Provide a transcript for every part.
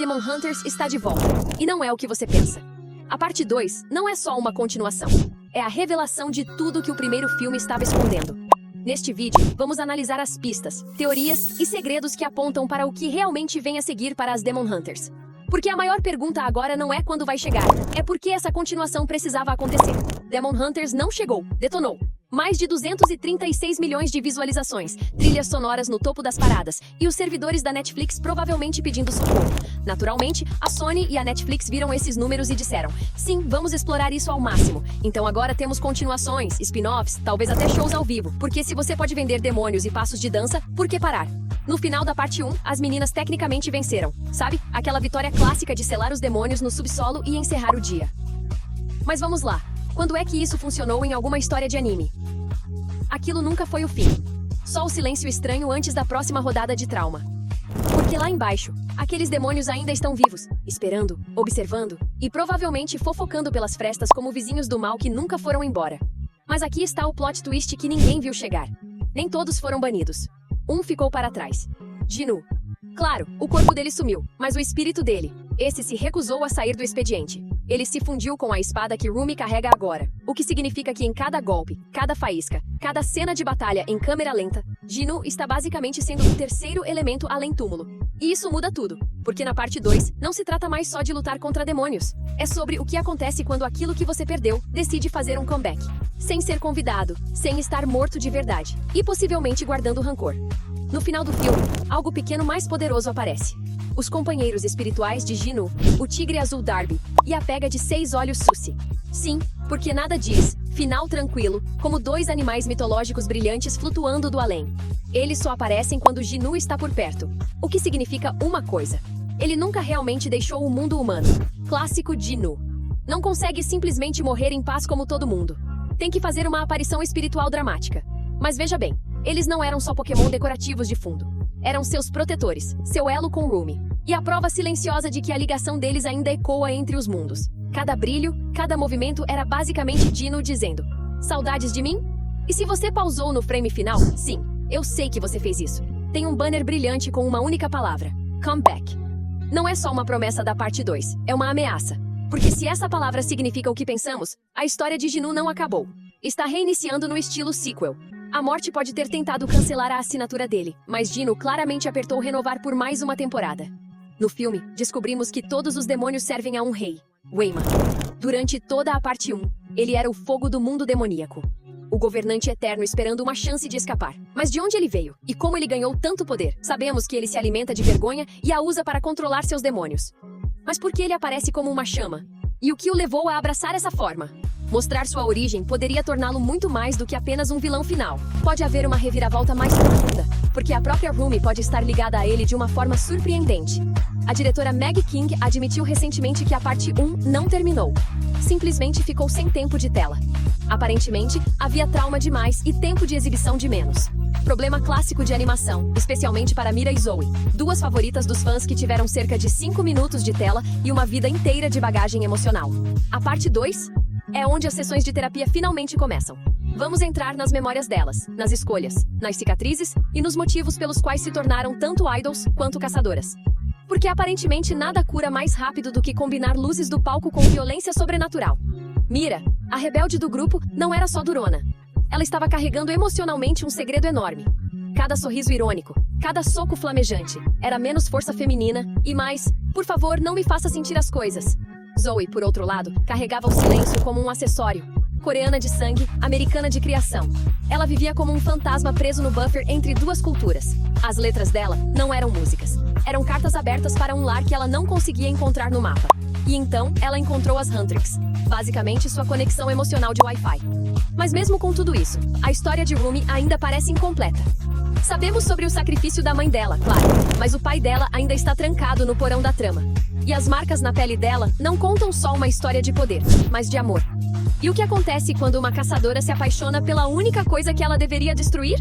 Demon Hunters está de volta. E não é o que você pensa. A parte 2 não é só uma continuação. É a revelação de tudo que o primeiro filme estava escondendo. Neste vídeo, vamos analisar as pistas, teorias e segredos que apontam para o que realmente vem a seguir para as Demon Hunters. Porque a maior pergunta agora não é quando vai chegar, é por que essa continuação precisava acontecer. Demon Hunters não chegou, detonou. Mais de 236 milhões de visualizações, trilhas sonoras no topo das paradas e os servidores da Netflix provavelmente pedindo socorro. Naturalmente, a Sony e a Netflix viram esses números e disseram: sim, vamos explorar isso ao máximo. Então agora temos continuações, spin-offs, talvez até shows ao vivo, porque se você pode vender demônios e passos de dança, por que parar? No final da parte 1, as meninas tecnicamente venceram. Sabe? Aquela vitória clássica de selar os demônios no subsolo e encerrar o dia. Mas vamos lá. Quando é que isso funcionou em alguma história de anime? Aquilo nunca foi o fim. Só o silêncio estranho antes da próxima rodada de trauma. Porque lá embaixo, aqueles demônios ainda estão vivos, esperando, observando e provavelmente fofocando pelas frestas como vizinhos do mal que nunca foram embora. Mas aqui está o plot twist que ninguém viu chegar. Nem todos foram banidos. Um ficou para trás. Jinu. Claro, o corpo dele sumiu, mas o espírito dele, esse se recusou a sair do expediente. Ele se fundiu com a espada que Rumi carrega agora, o que significa que em cada golpe, cada faísca, cada cena de batalha em câmera lenta, Jinu está basicamente sendo o terceiro elemento além túmulo. E isso muda tudo, porque na parte 2, não se trata mais só de lutar contra demônios. É sobre o que acontece quando aquilo que você perdeu decide fazer um comeback. Sem ser convidado, sem estar morto de verdade, e possivelmente guardando rancor. No final do filme, algo pequeno mais poderoso aparece. Os companheiros espirituais de Jinu, o tigre azul Darby e a pega de 6 olhos Susi. Sim, porque nada diz, final tranquilo, como 2 animais mitológicos brilhantes flutuando do além. Eles só aparecem quando Jinu está por perto, o que significa uma coisa. Ele nunca realmente deixou o mundo humano. Clássico Jinu. Não consegue simplesmente morrer em paz como todo mundo. Tem que fazer uma aparição espiritual dramática. Mas veja bem, eles não eram só Pokémon decorativos de fundo. Eram seus protetores, seu elo com Rumi. E a prova silenciosa de que a ligação deles ainda ecoa entre os mundos. Cada brilho, cada movimento era basicamente Jinu dizendo: saudades de mim? E se você pausou no frame final, sim, eu sei que você fez isso. Tem um banner brilhante com uma única palavra: comeback. Não é só uma promessa da parte 2, é uma ameaça. Porque se essa palavra significa o que pensamos, a história de Jinu não acabou. Está reiniciando no estilo sequel. A morte pode ter tentado cancelar a assinatura dele, mas Jinu claramente apertou renovar por mais uma temporada. No filme, descobrimos que todos os demônios servem a um rei, Waymar. Durante toda a parte 1, ele era o fogo do mundo demoníaco. O governante eterno esperando uma chance de escapar. Mas de onde ele veio? E como ele ganhou tanto poder? Sabemos que ele se alimenta de vergonha e a usa para controlar seus demônios. Mas por que ele aparece como uma chama? E o que o levou a abraçar essa forma? Mostrar sua origem poderia torná-lo muito mais do que apenas um vilão final. Pode haver uma reviravolta mais profunda, porque a própria Rumi pode estar ligada a ele de uma forma surpreendente. A diretora Meg King admitiu recentemente que a parte 1 não terminou. Simplesmente ficou sem tempo de tela. Aparentemente, havia trauma demais e tempo de exibição de menos. Problema clássico de animação, especialmente para Mira e Zoe, 2 favoritas dos fãs que tiveram cerca de 5 minutos de tela e uma vida inteira de bagagem emocional. A parte 2 é onde as sessões de terapia finalmente começam. Vamos entrar nas memórias delas, nas escolhas, nas cicatrizes e nos motivos pelos quais se tornaram tanto idols quanto caçadoras. Porque aparentemente nada cura mais rápido do que combinar luzes do palco com violência sobrenatural. Mira, a rebelde do grupo, não era só durona. Ela estava carregando emocionalmente um segredo enorme. Cada sorriso irônico, cada soco flamejante, era menos força feminina e mais, por favor, não me faça sentir as coisas. Zoe, por outro lado, carregava o silêncio como um acessório. Coreana de sangue, americana de criação. Ela vivia como um fantasma preso no buffer entre 2 culturas. As letras dela não eram músicas. Eram cartas abertas para um lar que ela não conseguia encontrar no mapa. E então, ela encontrou as Huntrix. Basicamente, sua conexão emocional de Wi-Fi. Mas mesmo com tudo isso, a história de Rumi ainda parece incompleta. Sabemos sobre o sacrifício da mãe dela, claro, mas o pai dela ainda está trancado no porão da trama. E as marcas na pele dela não contam só uma história de poder, mas de amor. E o que acontece quando uma caçadora se apaixona pela única coisa que ela deveria destruir?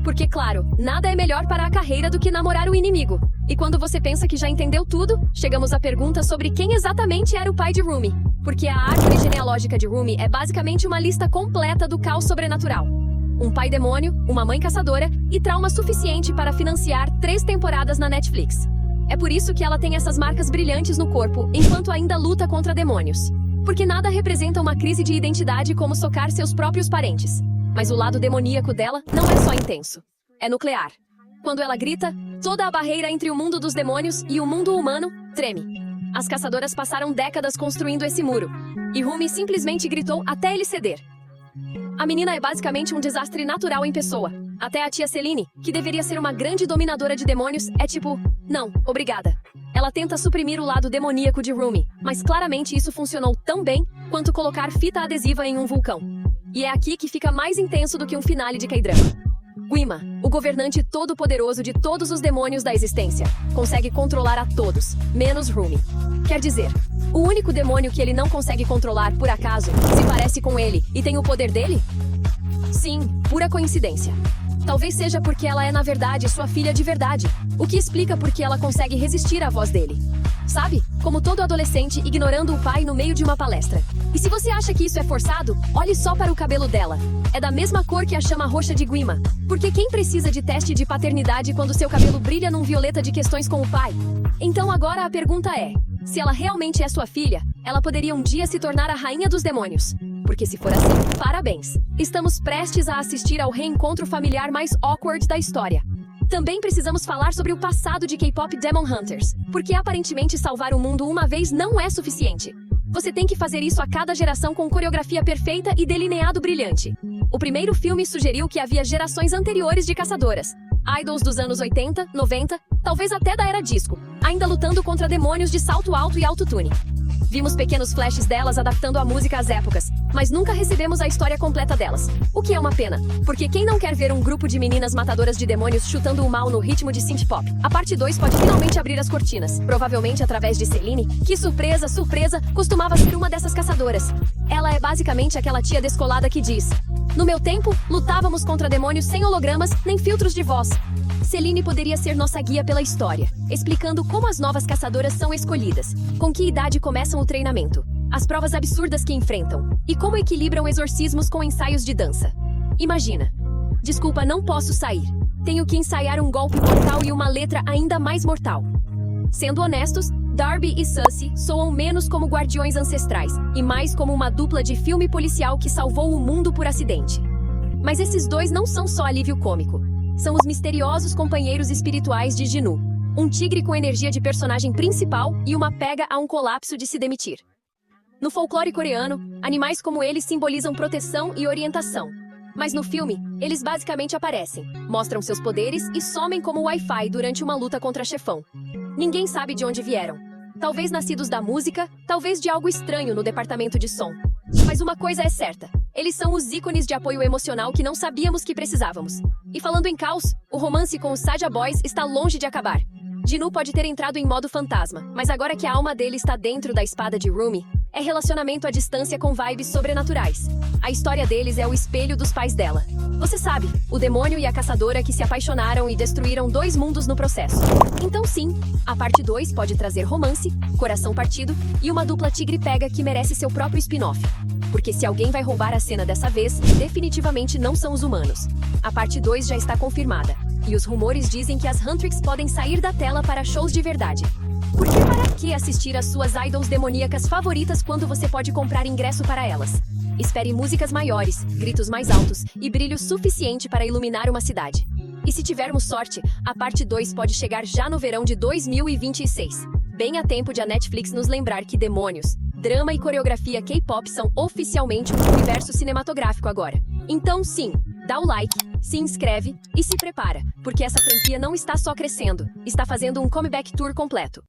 Porque, claro, nada é melhor para a carreira do que namorar o inimigo. E quando você pensa que já entendeu tudo, chegamos à pergunta sobre quem exatamente era o pai de Rumi. Porque a árvore genealógica de Rumi é basicamente uma lista completa do caos sobrenatural. Um pai demônio, uma mãe caçadora e trauma suficiente para financiar 3 temporadas na Netflix. É por isso que ela tem essas marcas brilhantes no corpo, enquanto ainda luta contra demônios. Porque nada representa uma crise de identidade como socar seus próprios parentes. Mas o lado demoníaco dela não é só intenso. É nuclear. Quando ela grita, toda a barreira entre o mundo dos demônios e o mundo humano treme. As caçadoras passaram décadas construindo esse muro. E Rumi simplesmente gritou até ele ceder. A menina é basicamente um desastre natural em pessoa. Até a tia Celine, que deveria ser uma grande dominadora de demônios, é tipo, não, obrigada. Ela tenta suprimir o lado demoníaco de Rumi, mas claramente isso funcionou tão bem quanto colocar fita adesiva em um vulcão. E é aqui que fica mais intenso do que um finale de K-drama. Guima, o governante todo-poderoso de todos os demônios da existência, consegue controlar a todos, menos Rumi. Quer dizer, o único demônio que ele não consegue controlar, por acaso, se parece com ele e tem o poder dele? Sim, pura coincidência. Talvez seja porque ela é, na verdade, sua filha de verdade, o que explica por que ela consegue resistir à voz dele. Sabe? Como todo adolescente ignorando o pai no meio de uma palestra. E se você acha que isso é forçado, olhe só para o cabelo dela. É da mesma cor que a chama roxa de Guima. Porque quem precisa de teste de paternidade quando seu cabelo brilha num violeta de questões com o pai? Então agora a pergunta é, se ela realmente é sua filha, ela poderia um dia se tornar a rainha dos demônios. Porque se for assim, parabéns! Estamos prestes a assistir ao reencontro familiar mais awkward da história. Também precisamos falar sobre o passado de K-pop Demon Hunters, porque aparentemente salvar o mundo uma vez não é suficiente. Você tem que fazer isso a cada geração com coreografia perfeita e delineado brilhante. O primeiro filme sugeriu que havia gerações anteriores de caçadoras, idols dos anos 80, 90, talvez até da era disco, ainda lutando contra demônios de salto alto e autotune. Vimos pequenos flashes delas adaptando a música às épocas, mas nunca recebemos a história completa delas. O que é uma pena, porque quem não quer ver um grupo de meninas matadoras de demônios chutando o mal no ritmo de synth pop? A parte 2 pode finalmente abrir as cortinas, provavelmente através de Celine, que surpresa, costumava ser uma dessas caçadoras. Ela é basicamente aquela tia descolada que diz: no meu tempo, lutávamos contra demônios sem hologramas nem filtros de voz. Celine poderia ser nossa guia pela história, explicando como as novas caçadoras são escolhidas, com que idade começam o treinamento, as provas absurdas que enfrentam, e como equilibram exorcismos com ensaios de dança. Imagina. Desculpa, não posso sair. Tenho que ensaiar um golpe mortal e uma letra ainda mais mortal. Sendo honestos, Darby e Suzy soam menos como guardiões ancestrais, e mais como uma dupla de filme policial que salvou o mundo por acidente. Mas esses dois não são só alívio cômico. São os misteriosos companheiros espirituais de Jinu, um tigre com energia de personagem principal e uma pega a um colapso de se demitir. No folclore coreano, animais como eles simbolizam proteção e orientação. Mas no filme, eles basicamente aparecem, mostram seus poderes e somem como Wi-Fi durante uma luta contra chefão. Ninguém sabe de onde vieram. Talvez nascidos da música, talvez de algo estranho no departamento de som. Mas uma coisa é certa, eles são os ícones de apoio emocional que não sabíamos que precisávamos. E falando em caos, o romance com os Saja Boys está longe de acabar. Jinu pode ter entrado em modo fantasma, mas agora que a alma dele está dentro da espada de Rumi, é relacionamento à distância com vibes sobrenaturais. A história deles é o espelho dos pais dela. Você sabe, o demônio e a caçadora que se apaixonaram e destruíram dois mundos no processo. Então sim, a parte 2 pode trazer romance, coração partido e uma dupla tigre-pega que merece seu próprio spin-off. Porque se alguém vai roubar a cena dessa vez, definitivamente não são os humanos. A parte 2 já está confirmada. E os rumores dizem que as Huntrix podem sair da tela para shows de verdade. Por que para que assistir às suas idols demoníacas favoritas quando você pode comprar ingresso para elas? Espere músicas maiores, gritos mais altos e brilho suficiente para iluminar uma cidade. E se tivermos sorte, a parte 2 pode chegar já no verão de 2026. Bem a tempo de a Netflix nos lembrar que demônios, drama e coreografia K-pop são oficialmente um universo cinematográfico agora. Então sim, dá o like, se inscreve e se prepara, porque essa franquia não está só crescendo, está fazendo um comeback tour completo.